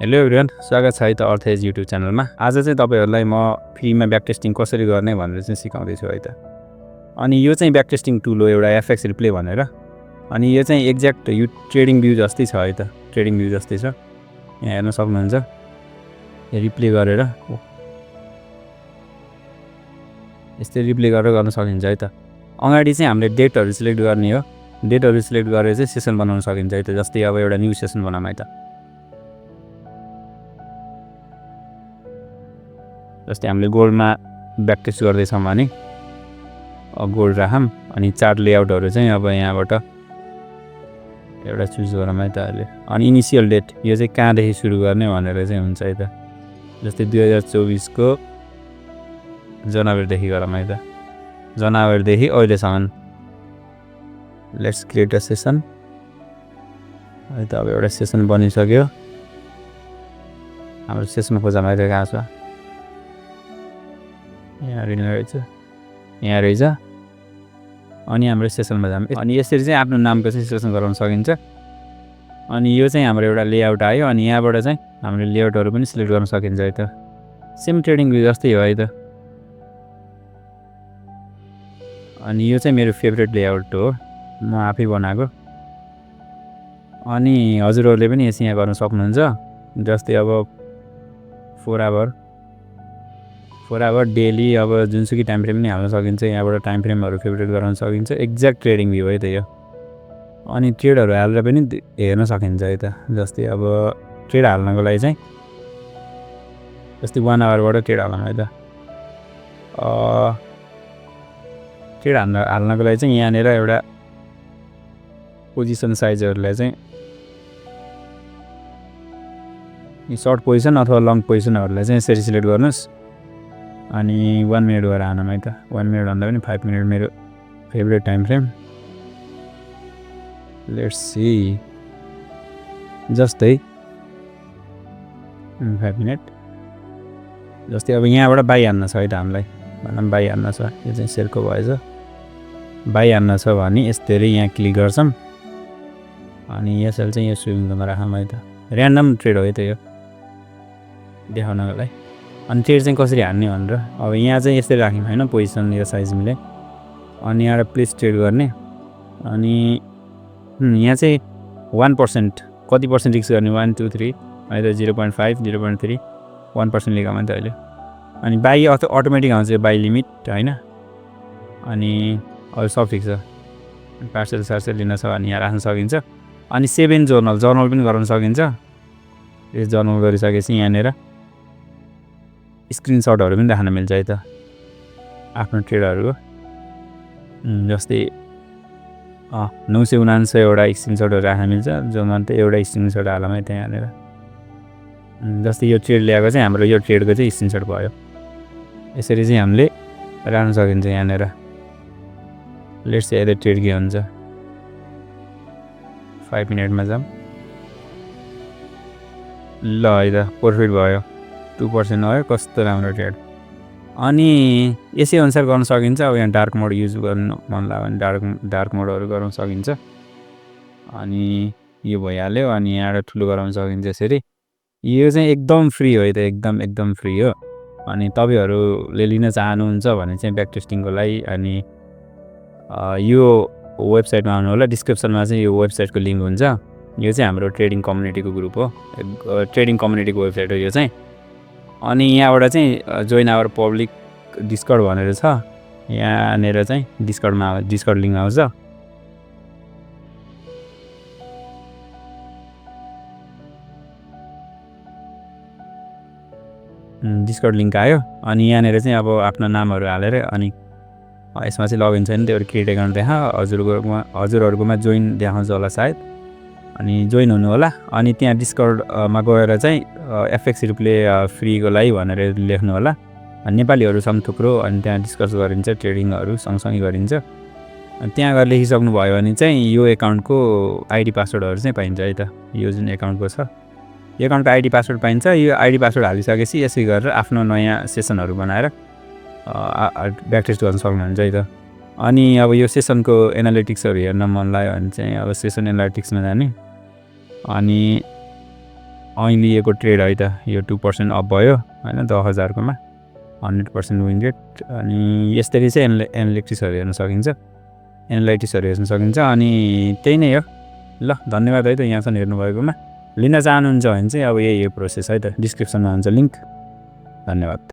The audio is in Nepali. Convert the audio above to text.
हेलो एभ्रिवान, स्वागत छ है त अर्थेज युट्युब च्यानलमा। आज चाहिँ तपाईहरुलाई म फ्रीमा ब्याक टेस्टिङ कसरी गर्ने भनेर चाहिँ सिकाउँदै छु है त। अनि यो चाहिँ ब्याक टेस्टिङ टुल हो एउटा FXReplay भनेर। अनि यो चाहिँ एक्ज्याक्ट यो ट्रेडिङ भ्यू जस्तै छ है त। ट्रेडिङ भ्यू जस्तै छ। यहाँ हेर्न सक्नुहुन्छ। यो रिप्ले गरेर यस्तै रिप्ले गरेर गर्न सकिन्छ है त। अगाडि चाहिँ हामीले डेटहरु सिलेक्ट गर्ने हो। डेटहरु सिलेक्ट गरेर चाहिँ सेसन बनाउन सकिन्छ है त। जस्तै अब एउटा न्यू सेसन बनाऊँ है त। जस्तै हामीले गोल्डमा ब्याक टेस्ट गर्दैछौँ भने गोल्ड राखौँ अनि चार्ट लेआउटहरु चाहिँ अब यहाँबाट एउटा चुज गरौँ है त अहिले। अनि इनिशियल डेट यो चाहिँ कहाँदेखि सुरु गर्ने भनेर चाहिँ हुन्छ है त। जस्तै 2024 को जनवरीदेखि गरौँ है त। जनवरीदेखि अहिलेसम्म। लेट्स क्रिएट अ सेसन है त। अब एउटा सेसन बनिसक्यो। हाम्रो सेसन खोजौँ है त। कहाँ छ? यहाँ रहेछ। अनि हाम्रो सेसनमा जाम। अनि यसरी चाहिँ आफ्नो नामको चाहिँ सेसन गराउन सकिन्छ। अनि यो चाहिँ हाम्रो एउटा लेआउट आयो। अनि यहाँबाट चाहिँ हामीले लेआउटहरु पनि सिलेक्ट गर्न सकिन्छ है त। सेम ट्रेडिङ भ्यू जस्तै हो है त। अनि यो चाहिँ मेरो फेभरेट लेआउट हो। म आफै बनाएको। अनि हजुरहरुले पनि यसो यहाँ गर्न सक्नुहुन्छ। जस्तै अब 4 आवर डेली अब जुनसुकै टाइम फ्रेम पनि हाल्न सकिन्छ। यहाँबाट टाइम फ्रेमहरु फेभरेट गराउन सकिन्छ। एक्ज्याक्ट ट्रेडिङ भ्यू है त यो। अनि ट्रेडहरु हालेर पनि हेर्न सकिन्छ है त। जस्तै अब ट्रेड हाल्नको लागि चाहिँ जस्तै 1 आवरबाट ट्रेड हालौँ है त। ट्रेड हाल्नको लागि चाहिँ यहाँनेर एउटा पोजिसन साइजहरुलाई चाहिँ सर्ट पोजिसन अथवा लङ पोजिसनहरुलाई चाहिँ यसरी सिलेक्ट गर्नुस्। अनि 1 मिनेट गरेर हानौँ है त। 1 मिनेट भन्दा पनि 5 मिनेट मेरो favourite time frame. Let's see. जस्तै 5 मिनेट। जस्तै अब यहाँबाट बाइ हान्न छ है त हामीलाई। भनौँ बाइ हान्न छ। यो चाहिँ सेलको भएछ। बाइ हान्न छ भने यसरी यहाँ क्लिक गर्छौं। अनि यो सेल चाहिँ यो स्विङमा राखौँ है त। र्यान्डम ट्रेड हो है त यो देखाउनको लागि। अनि ट्रेड चाहिँ कसरी हान्ने भनेर अब यहाँ चाहिँ यसरी राख्यौं हैन पोजिसन यो साइज मिले। अनि यहाँबाट प्लेस ट्रेड गर्ने। अनि यहाँ चाहिँ 1% कति पर्सेन्ट रिस्क गर्ने 1 2 3 है त। 0.5 0.3 1% लेखाउँ है त अहिले। अनि बाइ अटोमेटिक आउँछ यो बाइ लिमिट हैन। अनि अरु सब ठिक छ। पार्सल सार्सल लिन छ भने यहाँ राख्न सकिन्छ। अनि सेभ इन जर्नल पनि गराउन सकिन्छ। यो जर्नल गरिसकेपछि यहाँनेर स्क्रिनशटहरु पनि राख्न मिल्छ है त आफ्नो ट्रेडहरुको। जस्तै 979 वटा स्क्रिनशटहरु राख्न मिल्छ। जसमा त एउटा स्क्रिनशट हालौँ है त यहाँनेर। जस्तै यो ट्रेड ल्याएको चाहिँ हाम्रो यो ट्रेडको चाहिँ स्क्रिनशट भयो। यसरी चाहिँ हामीले राख्न सकिन्छ यहाँनेर। लेट्स से ट्रेड के हुन्छ 5 मिनेटमा जाम। ल है त परफेक्ट भयो। 2% आयो। कस्तो राम्रो ट्रेड। अनि यसै अनुसार गर्न सकिन्छ। अब यहाँ डार्क मोड युज गर्न मन लाग्यो भने डार्क मोडहरु गर्न सकिन्छ। अनि यो भइहाल्यो। अनि यहाँबाट ठुलो गराउन सकिन्छ यसरी। यो चाहिँ एकदम फ्री हो है त। एकदम फ्री हो। अनि तपाईहरुले लिन चाहनुहुन्छ भने चाहिँ ब्याक टेस्टिङको लागि अनि यो वेबसाइटमा आउनु होला। डिस्क्रिप्सनमा चाहिँ यो वेबसाइटको लिंक हुन्छ। यो चाहिँ हाम्रो ट्रेडिङ कम्युनिटीको ग्रुप हो। ट्रेडिङ कम्युनिटीको वेबसाइट हो यो चाहिँ। अनि यहाँबाट चाहिँ जोइन आवर पब्लिक डिस्कर्ड भनेर छ। यहाँनेर चाहिँ डिस्कर्ड लिंक आउँछ। डिस्कर्ड लिंक आयो। अनि यहाँनेर चाहिँ अब आफ्नो नामहरु हालेर अनि यसमा चाहिँ लगइन छैन त्यो क्रिएट अकाउन्ट देखा हजुरहरुकोमा जोइन देखाउँछ होला सायद। अनि जोइन हुनु होला। अनि त्यहाँ डिस्कर्डमा गएर चाहिँ FXReplay फ्रीको लागि भनेर लेख्नु होला। नेपालीहरु छन् थुप्रो। अनि त्यहाँ डिस्कस गरिन्छ ट्रेडिङहरु सँगसँगै गरिन्छ। अनि त्यहाँ गएर लेखिसक्नु भयो भने चाहिँ यो अकाउन्टको आईडी पासवर्डहरु चाहिँ पाइन्छ है त। यो जुन अकाउन्टको छ यो अकाउन्टको आईडी पासवर्ड पाइन्छ। यो आईडी पासवर्ड हालिसकेपछि यसै गरेर आफ्नो नयाँ सेसनहरु बनाएर ब्याक टेस्ट गर्न सक्नुहुन्छ है त। अनि अब यो सेसनको एनालिटिक्सहरु हेर्न मन लाग्यो भने चाहिँ अब सेसन एनालिटिक्समा जाने। अनि लिएको ट्रेड है त यो 2% अप भयो हैन 10,000 कोमा 100% विन रेट अनि यसरी चाहिँ एनालिटिक्सहरु हेर्न सकिन्छ अनि त्यही नै हो ल धन्यवाद है त यहाँसम्म हेर्नु भएकोमा लिन चाहनुहुन्छ भने चाहिँ अब यही हो प्रोसेस है त डिस्क्रिप्सनमा हुन्छ लिंक धन्यवाद